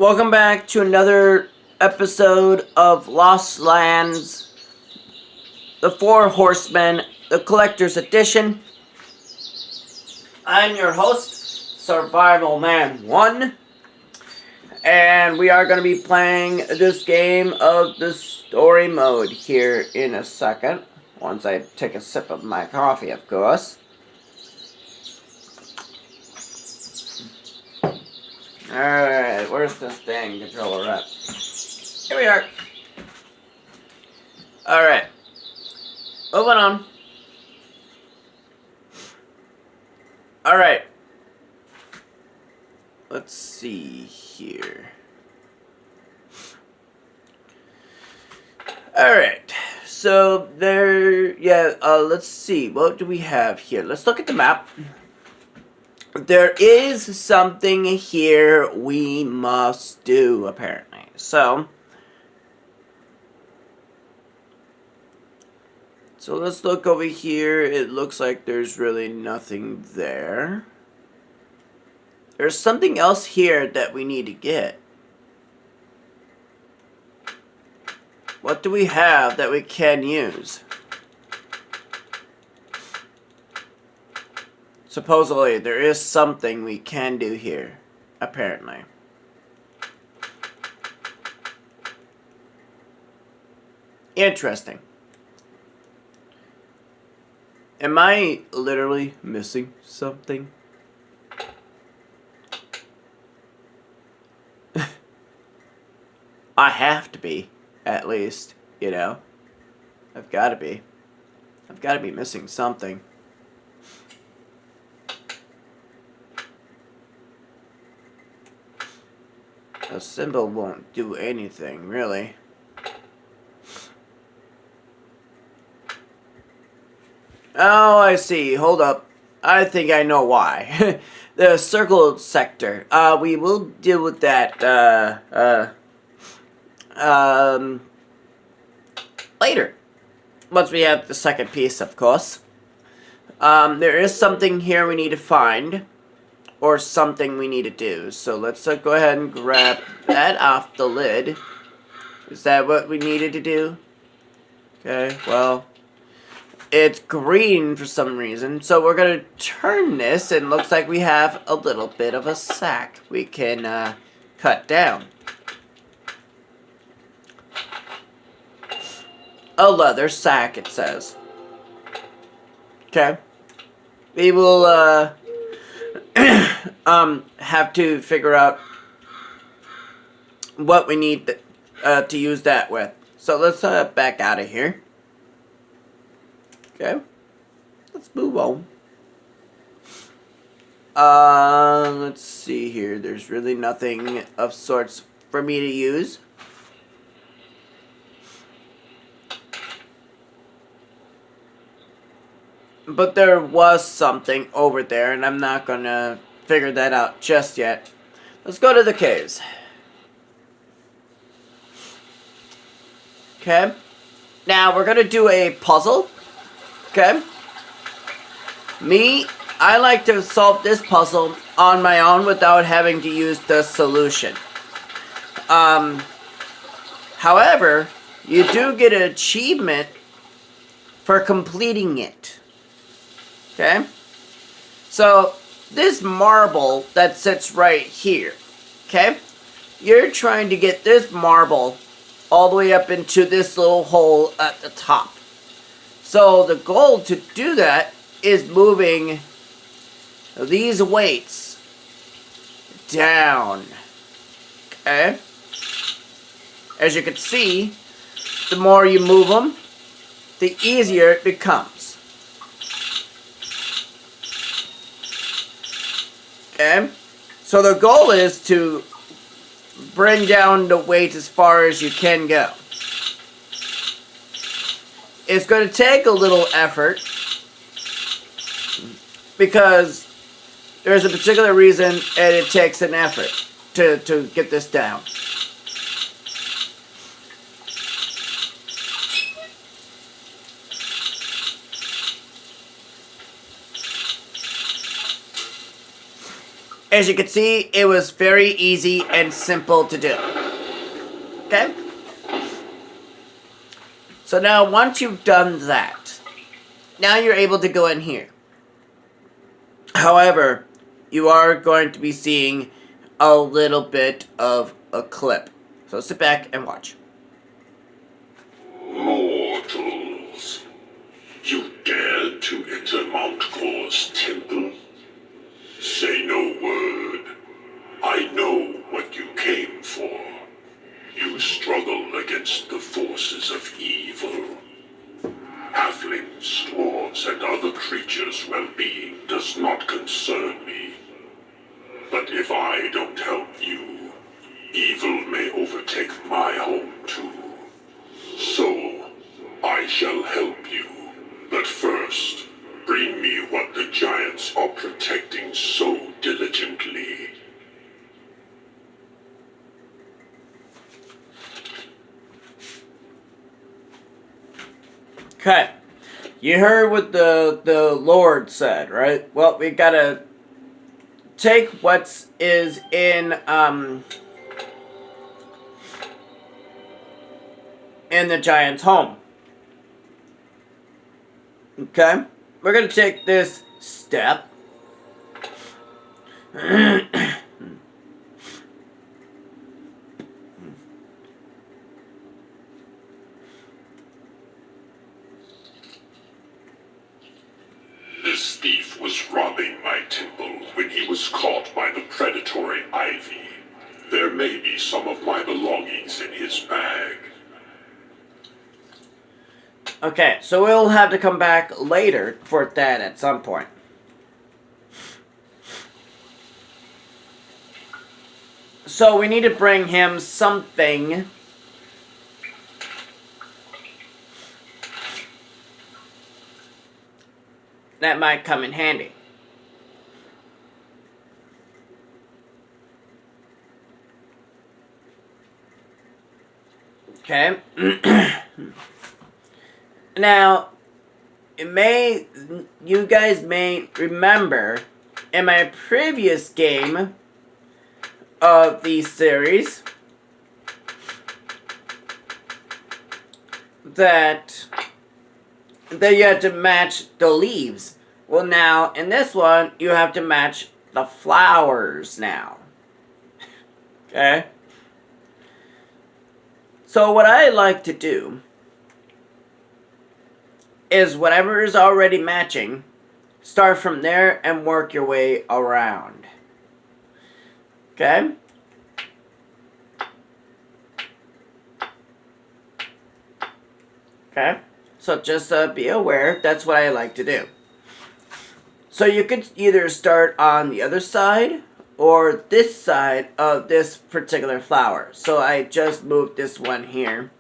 Welcome back to another episode of Lost Lands, The Four Horsemen, the Collector's Edition. I'm your host, Survival Man 1, and we are going to be playing this game of the story mode here in a second, once I take a sip of my coffee, of course. Alright, where's this dang controller at? Here we are. Alright. Moving on. Alright. Let's see here. Alright. So, let's see. What do we have here? Let's look at the map. There is something here we must do, apparently. So let's look over here. It looks like there's really nothing there. There's something else here that we need to get. What do we have that we can use? Supposedly, there is something we can do here, apparently. Interesting. Am I literally missing something? I have to be, at least, you know. I've got to be. I've got to be missing something. A symbol won't do anything, really. Oh, I see. Hold up. I think I know why. The circle sector. We will deal with that, later. Once we have the second piece, of course. There is something here we need to find. Or something we need to do. So let's go ahead and grab that off the lid. Is that what we needed to do? Okay, well, it's green for some reason. So we're going to turn this, and it looks like we have a little bit of a sack we can cut down. A leather sack, it says. Okay. We will, have to figure out what we need to use that with. So let's back out of here. Okay. Let's move on. Let's see here. There's really nothing of sorts for me to use. But there was something over there, and I'm not gonna figure that out just yet. Let's go to the caves. Okay. Now, we're gonna do a puzzle. Okay. I like to solve this puzzle on my own without having to use the solution. However, you do get an achievement for completing it. Okay? So, this marble that sits right here, okay? You're trying to get this marble all the way up into this little hole at the top. So, the goal to do that is moving these weights down. Okay? As you can see, the more you move them, the easier it becomes. Okay? So the goal is to bring down the weights as far as you can go. It's going to take a little effort because there's a particular reason and it takes an effort to get this down. As you can see, it was very easy and simple to do. Okay? So now, once you've done that, now you're able to go in here. However, you are going to be seeing a little bit of a clip. So sit back and watch. Mortals, you dared to enter Mount Kor's temple? Say no word. I know what you came for. You struggle against the forces of evil. Halflings, dwarves, and other creatures' well-being does not concern me. But if I don't help you, evil may overtake my home too. So, I shall help you. But first, bring me what the giants are protecting so diligently. Okay. You heard what the Lord said, right? Well, we gotta take what is in the giant's home. Okay? We're gonna take this step. This thief was robbing my temple when he was caught by the predatory Ivy. There may be some of my belongings in his bag. Okay, so we'll have to come back later for that at some point. So we need to bring him something that might come in handy. Okay. Now, you guys may remember in my previous game of the series that you had to match the leaves. Well, now in this one you have to match the flowers now. Okay? So what I like to do is whatever is already matching, start from there and work your way around. Okay? Okay? So just be aware, that's what I like to do. So you could either start on the other side or this side of this particular flower. So I just moved this one here.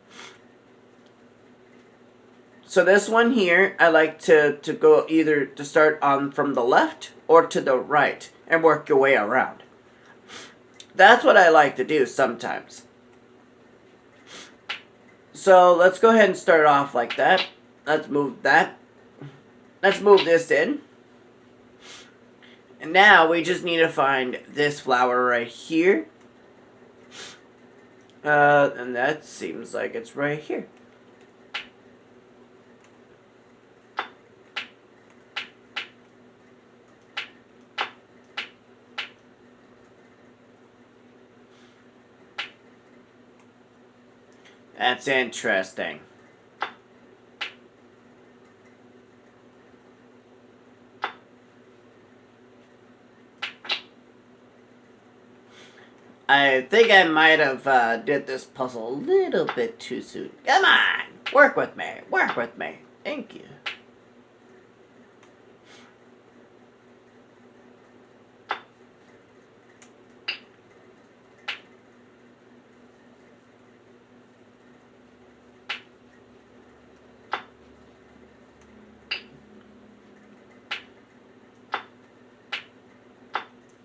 So this one here, I like to go either to start on from the left or to the right and work your way around. That's what I like to do sometimes. So let's go ahead and start off like that. Let's move that. Let's move this in. And now we just need to find this flower right here. And that seems like it's right here. That's interesting. I think I might have did this puzzle a little bit too soon. Come on! Work with me. Work with me. Thank you.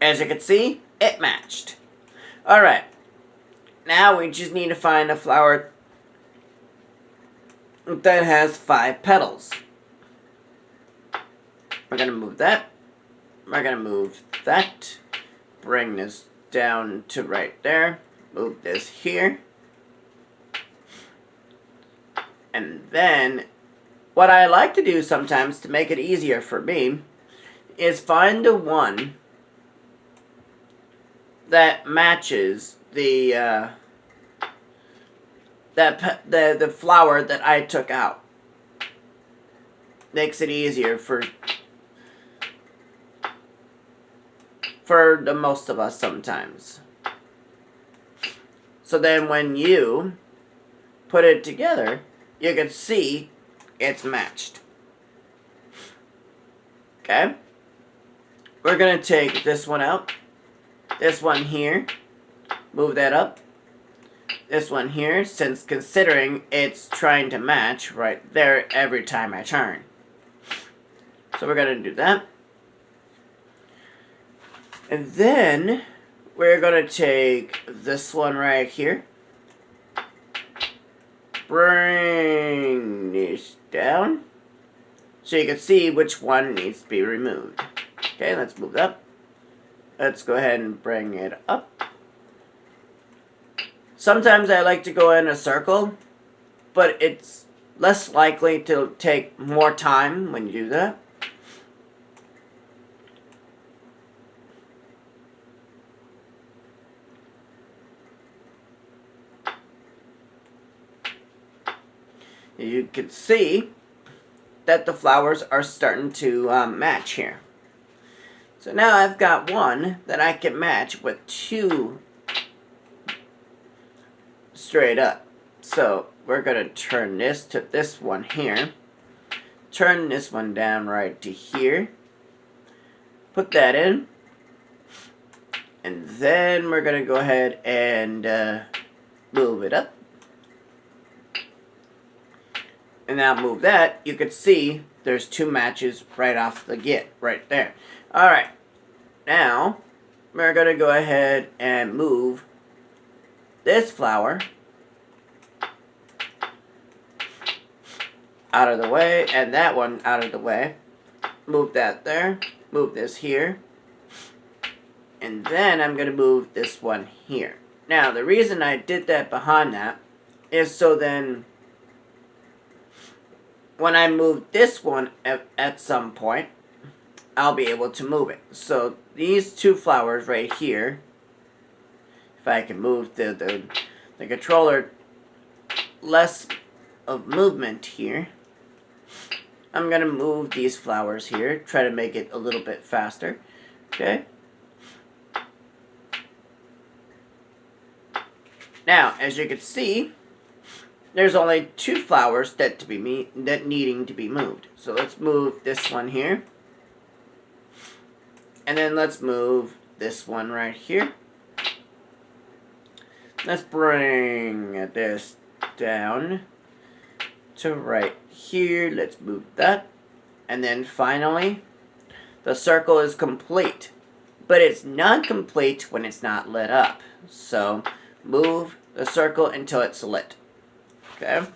As you can see, it matched. Alright. Now we just need to find a flower that has 5 petals. We're going to move that. We're going to move that. bring this down to right there. Move this here. And then, what I like to do sometimes to make it easier for me is find the one that matches the the flower that I took out. Makes it easier for the most of us sometimes. So then when you put it together, you can see it's matched. Okay? We're going to take this one out. This one here. Move that up. This one here, since considering it's trying to match right there every time I turn. So we're going to do that. And then we're going to take this one right here. Bring this down so you can see which one needs to be removed. Okay, let's move it up. Let's go ahead and bring it up. Sometimes I like to go in a circle, but it's less likely to take more time when you do that. You can see that the flowers are starting to match here. So now I've got one that I can match with two straight up. So we're going to turn this to this one here. Turn this one down right to here. Put that in. And then we're going to go ahead and move it up. And now move that, you can see there's two matches right off the get, right there. Alright, now we're going to go ahead and move this flower out of the way, and that one out of the way. Move that there, move this here, and then I'm going to move this one here. Now, the reason I did that behind that is so then when I move this one at some point, I'll be able to move it. So these two flowers right here, if I can move the controller less of movement here, I'm going to move these flowers here, try to make it a little bit faster. Okay? Now, as you can see, there's only two flowers that needing to be moved. So let's move this one here. And then let's move this one right here. Let's bring this down to right here. Let's move that. And then finally, the circle is complete. But it's not complete when it's not lit up. So move the circle until it's lit. Okay?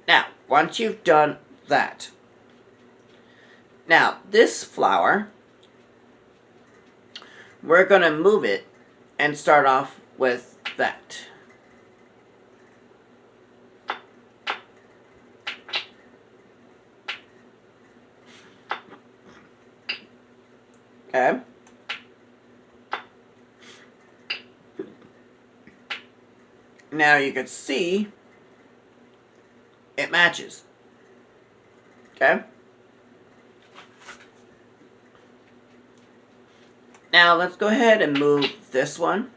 Now, once you've done that, now this flower, we're going to move it and start off with that. Okay? Now you can see it matches. Okay? Now let's go ahead and move this one.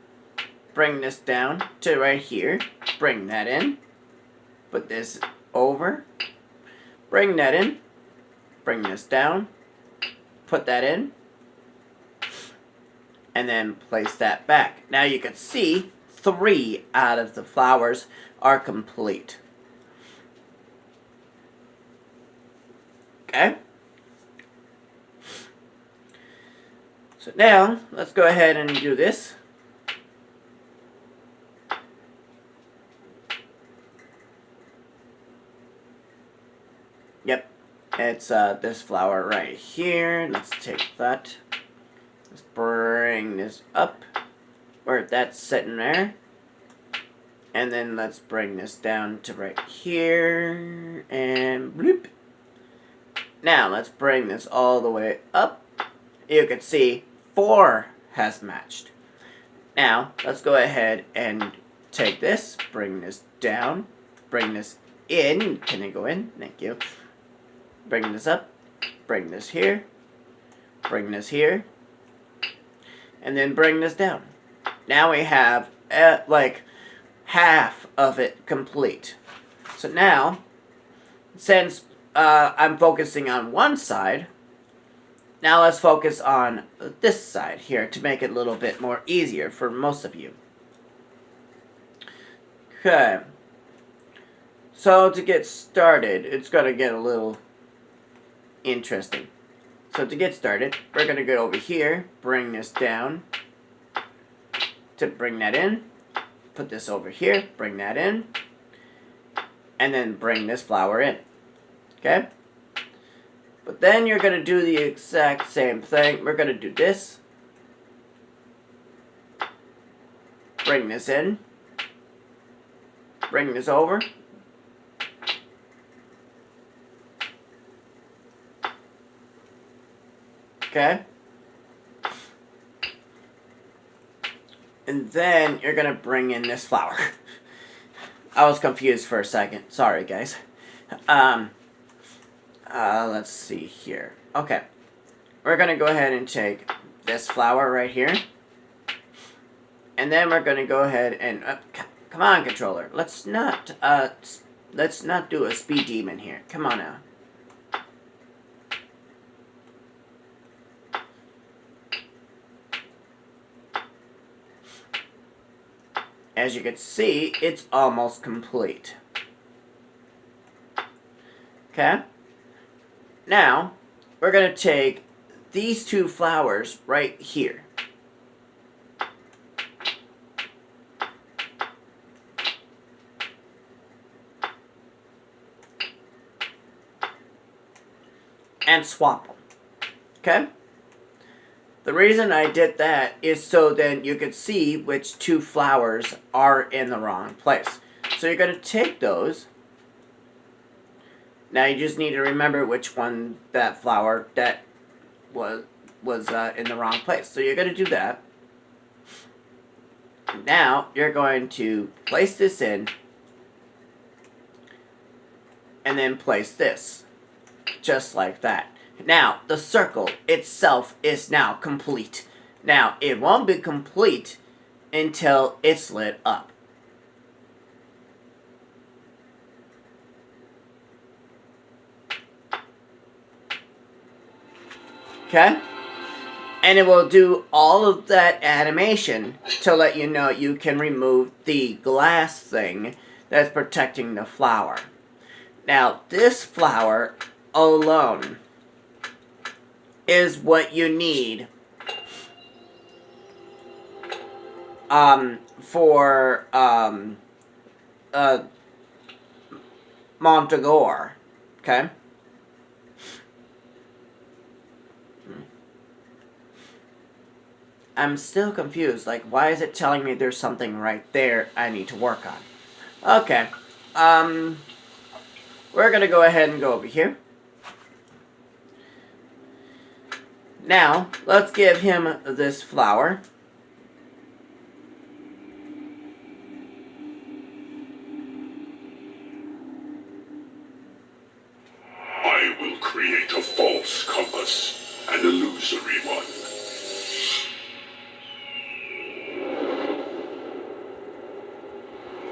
Bring this down to right here. Bring that in. Put this over. Bring that in. Bring this down. Put that in. And then place that back. Now you can see 3 out of the flowers are complete. Okay? So now, let's go ahead and do this. Yep, it's this flower right here. Let's take that. Let's bring this up where that's sitting there. And then let's bring this down to right here. And bloop. Now let's bring this all the way up. You can see 4 has matched. Now let's go ahead and take this, bring this down, bring this in. Can I go in? Thank you. Bring this up, bring this here, bring this here, and then bring this down. Now we have like half of it complete. So now, since I'm focusing on one side, now let's focus on this side here to make it a little bit more easier for most of you. Okay. So to get started, it's going to get a little interesting. So to get started, we're going to go over here, bring this down, to bring that in, put this over here, bring that in, and then bring this flower in. Okay? But then you're going to do the exact same thing. We're going to do this. Bring this in. Bring this over. Okay? And then you're going to bring in this flower. I was confused for a second. Sorry, guys. Let's see here. Okay. We're going to go ahead and take this flower right here. And then we're going to go ahead and... come on, controller. Let's not do a speed demon here. Come on now. As you can see, it's almost complete. Okay? Now, we're going to take these 2 flowers right here. And swap them. Okay? The reason I did that is so then you could see which 2 flowers are in the wrong place. So you're going to take those. Now you just need to remember which one that flower that was in the wrong place. So you're going to do that. Now you're going to place this in. And then place this. Just like that. Now, the circle itself is now complete. Now, it won't be complete until it's lit up. Okay? And it will do all of that animation to let you know you can remove the glass thing that's protecting the flower. Now, this flower alone is what you need for Montagor. Okay? I'm still confused. Like, why is it telling me there's something right there I need to work on? Okay. We're gonna go ahead and go over here. Now, let's give him this flower. I will create a false compass, an illusory one.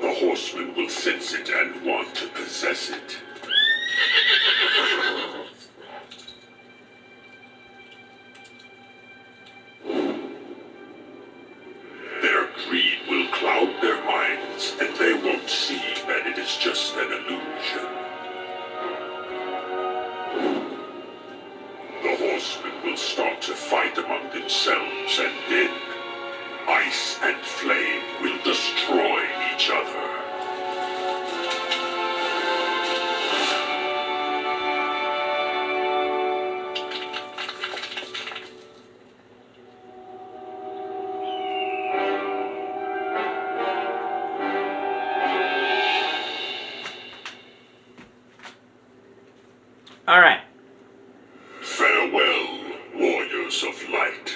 The horseman will sense it and want to possess it. Their greed will cloud their minds, and they won't see that it is just an illusion. The horsemen will start to fight among themselves, and then ice and flame will destroy each other. Alright. Farewell, warriors of light.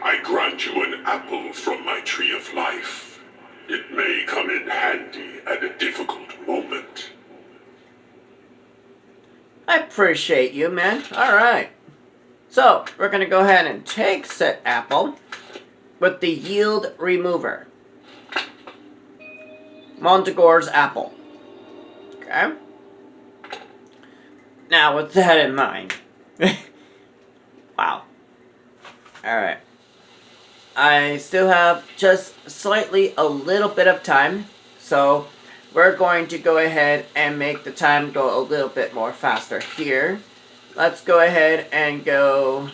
I grant you an apple from my tree of life. It may come in handy at a difficult moment. I appreciate you, man. Alright. So, we're going to go ahead and take said apple with the yield remover. Montegor's apple. Okay? Now, with that in mind. Wow. Alright. I still have just slightly a little bit of time. So, we're going to go ahead and make the time go a little bit more faster here. Let's go ahead and go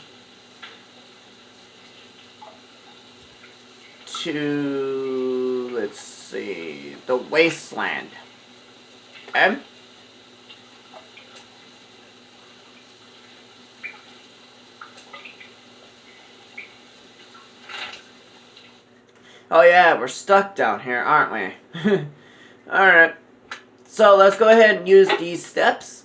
to, let's see, the wasteland. Okay? Oh yeah, we're stuck down here, aren't we? Alright. So let's go ahead and use these steps.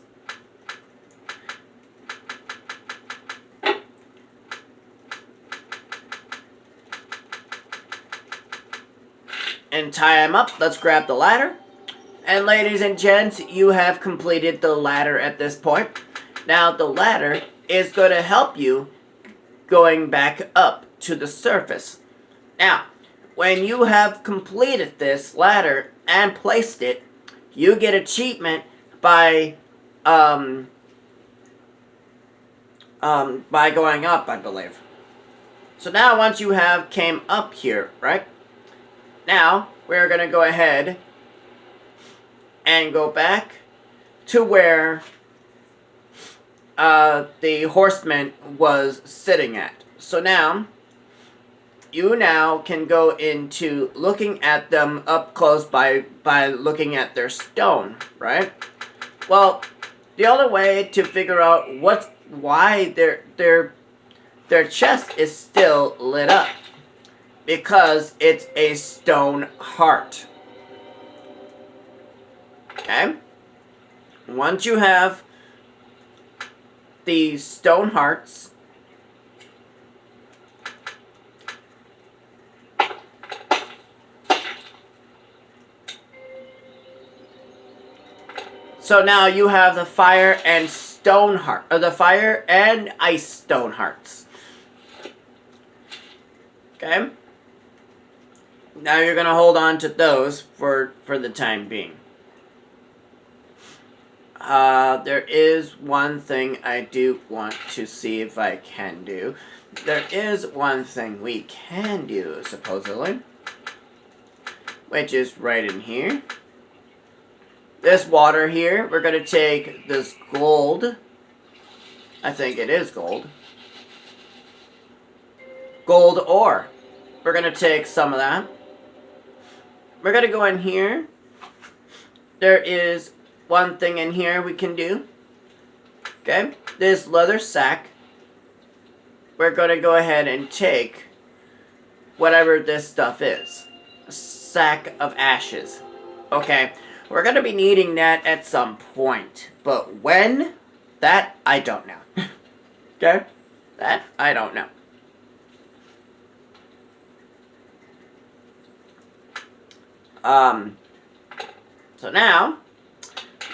And tie them up. Let's grab the ladder. And ladies and gents, you have completed the ladder at this point. Now the ladder is going to help you going back up to the surface. Now, when you have completed this ladder and placed it, you get achievement by going up, I believe. So now once you have came up here, right? Now, we're going to go ahead and go back to where the horseman was sitting at. So now, you now can go into looking at them up close by looking at their stone, right? Well, the only way to figure out why their chest is still lit up, because it's a stone heart. Okay? Once you have the stone hearts, so now you have the fire and stone heart, or the fire and ice stone hearts. Okay? Now you're gonna hold on to those for the time being. There is one thing I do want to see if I can do. There is one thing we can do, supposedly, which is right in here. This water here, we're going to take this gold. I think it is gold. Gold ore. We're going to take some of that. We're going to go in here. There is one thing in here we can do. Okay. This leather sack. We're going to go ahead and take whatever this stuff is. A sack of ashes. Okay. We're going to be needing that at some point. But when? That, I don't know. Okay? That, I don't know. So now,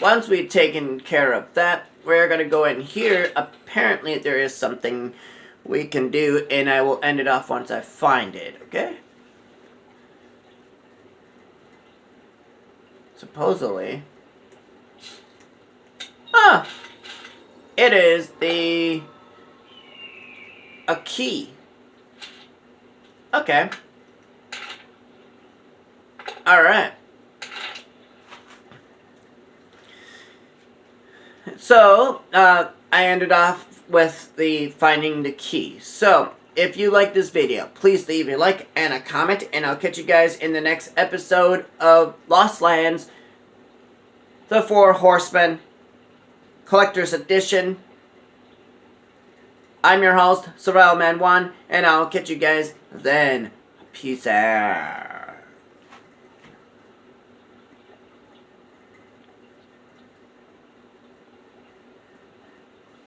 once we've taken care of that, we're going to go in here. Apparently, there is something we can do, and I will end it off once I find it, okay? Supposedly. Ah! It is a key. Okay. Alright. So, I ended off with the finding the key. So, if you like this video, please leave a like and a comment, and I'll catch you guys in the next episode of Lost Lands, The Four Horsemen, Collector's Edition. I'm your host, Sorrel Man 1, and I'll catch you guys then. Peace out.